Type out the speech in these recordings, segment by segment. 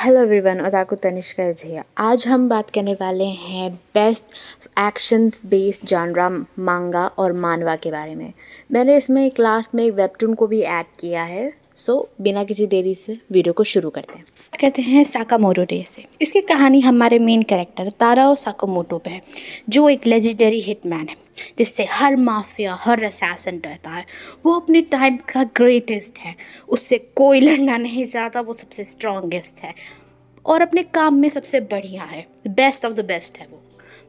Hello everyone, otaku Tanishka is here. आज हम बात करने वाले हैं बेस्ट एक्शन बेस्ड जॉनरा मांगा और मानवा के बारे में। मैंने इसमें एक लास्ट में एक वेबटून को भी ऐड किया है। बिना किसी देरी से वीडियो को शुरू करते हैं। कहते हैं साकामोटो डे से। इसकी कहानी हमारे मेन कैरेक्टर ताराओ साकामोटो पे है, जो एक लेजेंडरी हिटमैन है जिससे हर माफिया हर असैसिन डरता है। वो अपने टाइम का ग्रेटेस्ट है, उससे कोई लड़ना नहीं चाहता, वो सबसे स्ट्रॉन्गेस्ट है और अपने काम में सबसे बढ़िया है, बेस्ट ऑफ द बेस्ट है वो।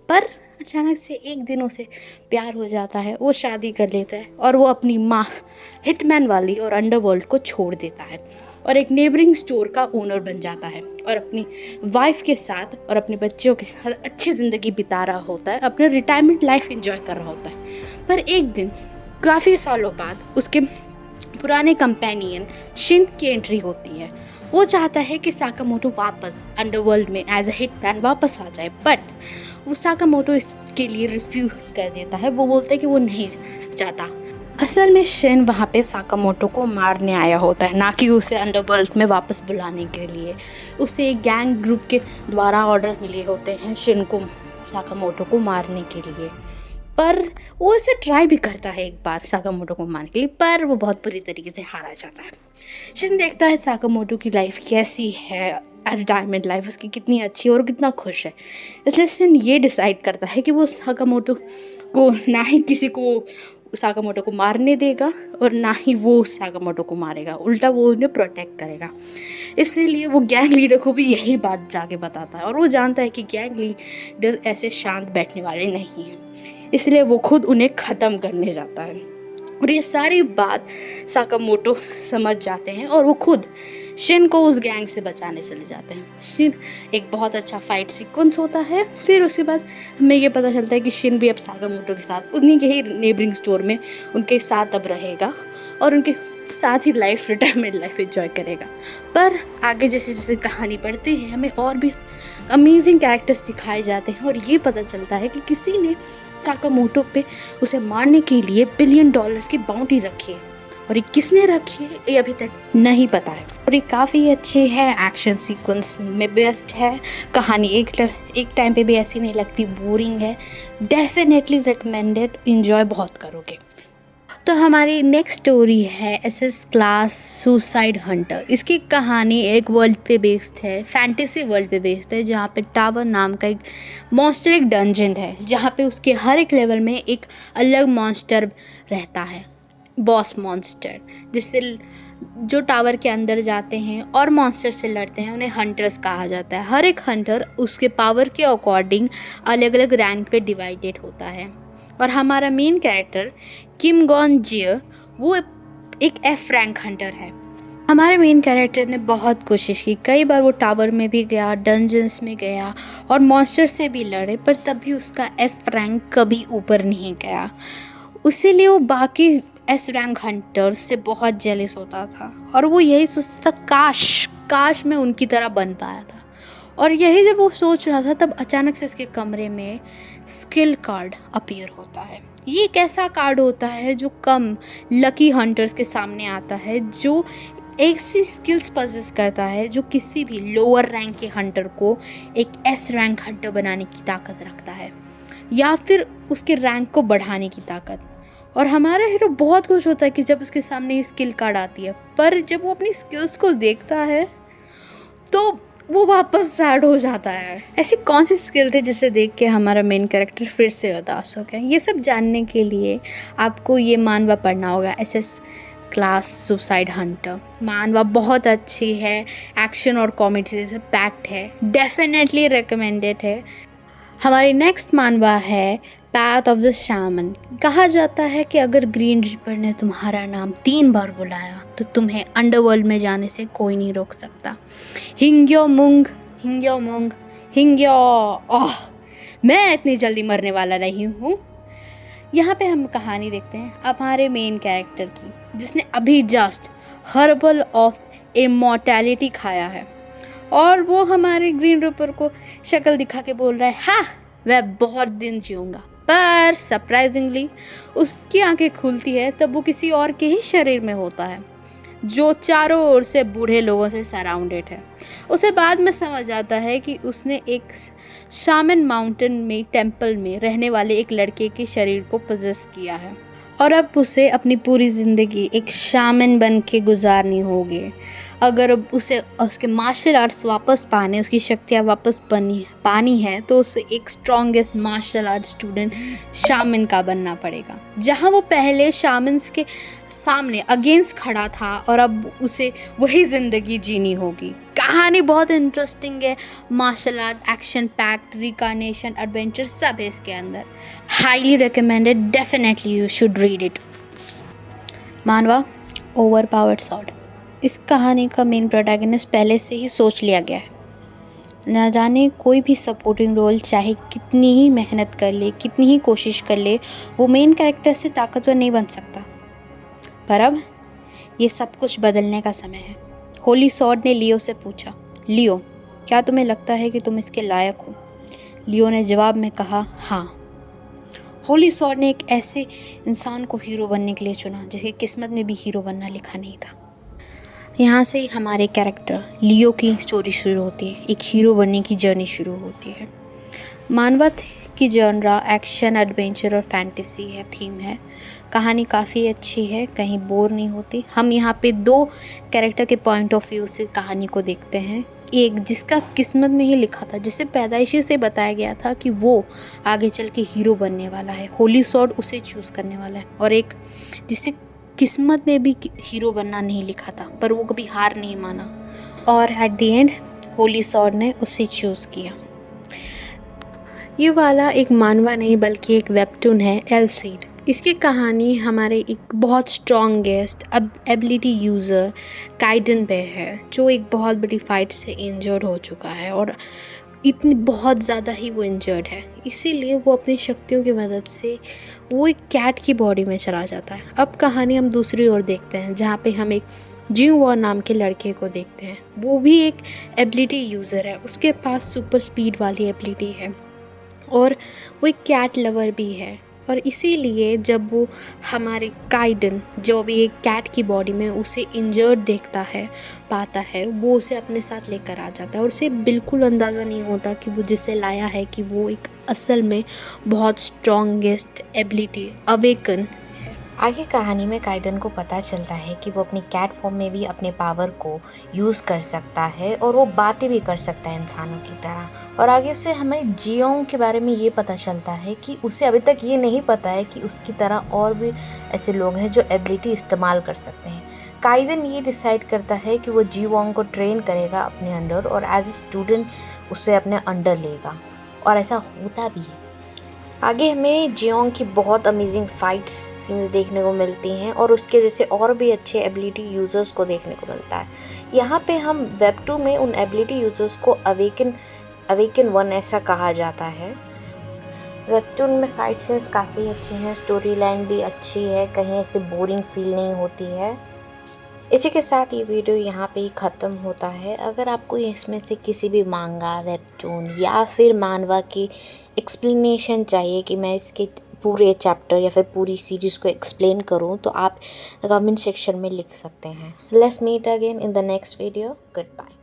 पर अचानक से एक दिन उसे प्यार हो जाता है, वो शादी कर लेता है और वो अपनी माँ हिटमैन वाली और अंडरवर्ल्ड को छोड़ देता है और एक नेबरिंग स्टोर का ओनर बन जाता है और अपनी वाइफ के साथ और अपने बच्चों के साथ अच्छी ज़िंदगी बिता रहा होता है, अपने रिटायरमेंट लाइफ एंजॉय कर रहा होता है। पर एक दिन काफ़ी सालों बाद उसके पुराने कंपेनियन शिन की एंट्री होती है। वो चाहता है कि साकामोटो वापस अंडरवर्ल्ड में एज अ हिटमैन वापस आ जाए, बट वो साकामोटो इसके लिए रिफ्यूज़ कर देता है। वो बोलता है कि वो नहीं चाहता। असल में शिन वहाँ पे साकामोटो को मारने आया होता है, ना कि उसे अंडरवर्ल्ड में वापस बुलाने के लिए। उसे एक गैंग ग्रुप के द्वारा ऑर्डर मिले होते हैं शिन को साकामोटो को मारने के लिए। पर वो इसे ट्राई भी करता है एक बार साकामोटो को मारने के लिए, पर वो बहुत बुरी तरीके से हारा जाता है। शिन देखता है साकामोटो की लाइफ कैसी है, रिटायरमेंट लाइफ उसकी कितनी अच्छी है और कितना खुश है। इसलिए शिन ये डिसाइड करता है कि वो साकामोटो को ना ही किसी को साकामोटो को मारने देगा और ना ही वो साकामोटो को मारेगा, उल्टा वो उन्हें प्रोटेक्ट करेगा। इसीलिए वो गैंग लीडर को भी यही बात जाके बताता है और वो जानता है कि गैंग लीडर ऐसे शांत बैठने वाले नहीं हैं, इसलिए वो खुद उन्हें ख़त्म करने जाता है। और ये सारी बात साकामोटो समझ जाते हैं और वो खुद शिन को उस गैंग से बचाने चले जाते हैं। शिन एक बहुत अच्छा फाइट सीक्वेंस होता है। फिर उसके बाद हमें ये पता चलता है कि शिन भी अब साकामोटो के साथ उन्हीं के ही नेबरिंग स्टोर में उनके साथ अब रहेगा और उनके साथ ही रिटायरमेंट लाइफ एंजॉय करेगा। पर आगे जैसे जैसे कहानी बढ़ती है हमें और भी अमेजिंग कैरेक्टर्स दिखाए जाते हैं और ये पता चलता है कि किसी ने साकामोटो पे उसे मारने के लिए $1 बिलियन की बाउंटी रखी है और ये किसने रखी है ये अभी तक नहीं पता है। और ये काफ़ी अच्छी है, एक्शन सीक्वेंस में बेस्ट है। कहानी एक टाइम पे भी ऐसी नहीं लगती बोरिंग है। डेफिनेटली रिकमेंडेड, एंजॉय बहुत करोगे। तो हमारी नेक्स्ट स्टोरी है SS क्लास सुसाइड हंटर। इसकी कहानी एक वर्ल्ड पे बेस्ड है, फैंटेसी वर्ल्ड पे बेस्ड है, जहाँ पे टावर नाम का एक मॉन्स्टर एक डंजन है, जहाँ पे उसके हर एक लेवल में एक अलग मॉन्स्टर रहता है, बॉस मॉन्स्टर, जिससे जो टावर के अंदर जाते हैं और मॉन्स्टर से लड़ते हैं उन्हें हंटर्स कहा जाता है। हर एक हंटर उसके पावर के अकॉर्डिंग अलग अलग रैंक पे डिवाइडेड होता है। और हमारा मेन कैरेक्टर किम गॉन जियो वो एक F रैंक हंटर है। हमारे मेन कैरेक्टर ने बहुत कोशिश की, कई बार वो टावर में भी गया, डंजन्स में गया और मॉन्स्टर से भी लड़े, पर तब भी उसका F रैंक कभी ऊपर नहीं गया। इसीलिए वो बाकी S रैंक हंटर्स से बहुत जेलस होता था और वो यही सोचता काश मैं उनकी तरह बन पाया था। और यही जब वो सोच रहा था तब अचानक से उसके कमरे में स्किल कार्ड अपीयर होता है। ये एक ऐसा कार्ड होता है जो कम लकी हंटर्स के सामने आता है, जो ऐसी स्किल्स पजेस करता है जो किसी भी लोअर रैंक के हंटर को एक S रैंक हंटर बनाने की ताकत रखता है या फिर उसके रैंक को बढ़ाने की ताकत। और हमारा हीरो बहुत खुश होता है कि जब उसके सामने ये स्किल कार्ड आती है, पर जब वो अपनी स्किल्स को देखता है तो वो वापस सैड हो जाता है। ऐसी कौन सी स्किल थी जिसे देख के हमारा मेन कैरेक्टर फिर से उदास हो गया? ये सब जानने के लिए आपको ये मानवा पढ़ना होगा, SS क्लास सुसाइड हंटर। मानवा बहुत अच्छी है, एक्शन और कॉमेडी से पैक्ड है, डेफिनेटली रिकमेंडेड है। हमारी नेक्स्ट मानवा है पैथ ऑफ द शामन। कहा जाता है कि अगर ग्रीन रिपर ने तुम्हारा नाम 3 बार बुलाया तो तुम्हें अंडरवर्ल्ड में जाने से कोई नहीं रोक सकता। हिंग्यो मुंग, हिंग्यो मुंग, हिंग्यो ओह, मैं इतनी जल्दी मरने वाला नहीं हूँ। यहाँ पे हम कहानी देखते हैं हमारे मेन कैरेक्टर की, जिसने अभी जस्ट हर्बल ऑफ इमॉर्टैलिटी खाया है और वो हमारे ग्रीन रिपर को शक्ल दिखा के बोल रहा है हाँ वह बहुत दिन जीऊँगा। पर सरप्राइजिंगली उसकी आंखें खुलती है तब वो किसी और के ही शरीर में होता है, जो चारों ओर से बूढ़े लोगों से सराउंडेड है। उसे बाद में समझ आता है कि उसने एक शामन माउंटेन में टेंपल में रहने वाले एक लड़के के शरीर को पजेस किया है और अब उसे अपनी पूरी ज़िंदगी एक शामन बन के गुजारनी होगी। अगर अब उसे उसके मार्शल आर्ट्स वापस पाने, उसकी शक्तियाँ वापस पानी है तो उसे एक स्ट्रॉन्गेस्ट मार्शल आर्ट स्टूडेंट शामन का बनना पड़ेगा। जहाँ वो पहले शामन्स के सामने अगेंस्ट खड़ा था और अब उसे वही ज़िंदगी जीनी होगी। कहानी बहुत इंटरेस्टिंग है, martial art, action packed, reincarnation, adventure सब है इसके अंदर। Highly recommended, definitely you should read it. Manhwa overpowered sword. इस कहानी का मेन प्रोटैगनिस्ट पहले से ही सोच लिया गया है। ना जाने कोई भी सपोर्टिंग रोल चाहे कितनी ही मेहनत कर ले, कितनी ही कोशिश कर ले, वो मेन कैरेक्टर से ताकतवर नहीं बन सकता। पर अब ये सब कुछ बदलने का समय है। होली सॉर्ड ने लियो से पूछा, लियो क्या तुम्हें लगता है कि तुम इसके लायक हो? लियो ने जवाब में कहा, हाँ। होली सॉर्ड ने एक ऐसे इंसान को हीरो बनने के लिए चुना जिसकी किस्मत में भी हीरो बनना लिखा नहीं था। यहाँ से ही हमारे कैरेक्टर लियो की स्टोरी शुरू होती है, एक हीरो बनने की जर्नी शुरू होती है। मानवा की जॉनरा एक्शन, एडवेंचर और फैंटेसी है, थीम है। कहानी काफ़ी अच्छी है, कहीं बोर नहीं होती। हम यहाँ पे दो कैरेक्टर के पॉइंट ऑफ व्यू से कहानी को देखते हैं। एक जिसका किस्मत में ही लिखा था, जिसे पैदाइशी से बताया गया था कि वो आगे चल के हीरो बनने वाला है, होली सॉर्ड उसे चूज़ करने वाला है। और एक जिसे किस्मत में भी हीरो बनना नहीं लिखा था पर वो कभी हार नहीं माना और at the end Holi sword ने उसे चूज़ किया। ये वाला एक मानवा नहीं बल्कि एक वेबटून है, एलसीड। इसकी कहानी हमारे एक बहुत स्ट्रॉन्गेस्ट एबिलिटी यूज़र काइडन पे है, जो एक बहुत बड़ी फाइट से इंजर्ड हो चुका है और इतनी बहुत ज़्यादा ही वो इंजर्ड है। इसीलिए वो अपनी शक्तियों की मदद से वो एक कैट की बॉडी में चला जाता है। अब कहानी हम दूसरी ओर देखते हैं जहाँ पे हम एक जिंग वॉर नाम के लड़के को देखते हैं। वो भी एक एबिलिटी यूज़र है, उसके पास सुपर स्पीड वाली एबिलिटी है और वो एक कैट लवर भी है। और इसीलिए जब वो हमारे काइडन जो भी एक कैट की बॉडी में उसे इंजर्ड देखता है, पाता है, वो उसे अपने साथ लेकर आ जाता है और उसे बिल्कुल अंदाज़ा नहीं होता कि वो जिसे लाया है कि वो एक असल में बहुत स्ट्रॉन्गेस्ट एबिलिटी अवेकन है। आगे कहानी में काइडन को पता चलता है कि वो अपनी कैट फॉर्म में भी अपने पावर को यूज़ कर सकता है और वो बातें भी कर सकता है इंसानों की तरह। और आगे से हमें जियोंग के बारे में ये पता चलता है कि उसे अभी तक ये नहीं पता है कि उसकी तरह और भी ऐसे लोग हैं जो एबिलिटी इस्तेमाल कर सकते हैं। काइडन ये डिसाइड करता है कि वो जियोंग को ट्रेन करेगा अपने अंडर और एज ए स्टूडेंट उसे अपने अंडर लेगा और ऐसा होता भी है। आगे हमें जियोंग की बहुत अमेजिंग फाइट सीन्स देखने को मिलती हैं और उसके जैसे और भी अच्छे एबिलिटी यूज़र्स को देखने को मिलता है। यहाँ पे हम वेब 2 में उन एबिलिटी यूज़र्स को अवेकन 1 ऐसा कहा जाता है। वेब 2 में फाइट सीन्स काफ़ी अच्छे हैं, स्टोरी लाइन भी अच्छी है, कहीं ऐसे बोरिंग फील नहीं होती है। इसी के साथ ये वीडियो यहाँ पे ही ख़त्म होता है। अगर आपको इसमें से किसी भी मांगा, वेबटून या फिर मानवा की एक्सप्लेनेशन चाहिए कि मैं इसके पूरे चैप्टर या फिर पूरी सीरीज़ को एक्सप्लेन करूँ तो आप कमेंट सेक्शन में लिख सकते हैं। Let's meet again in the next video. Good bye.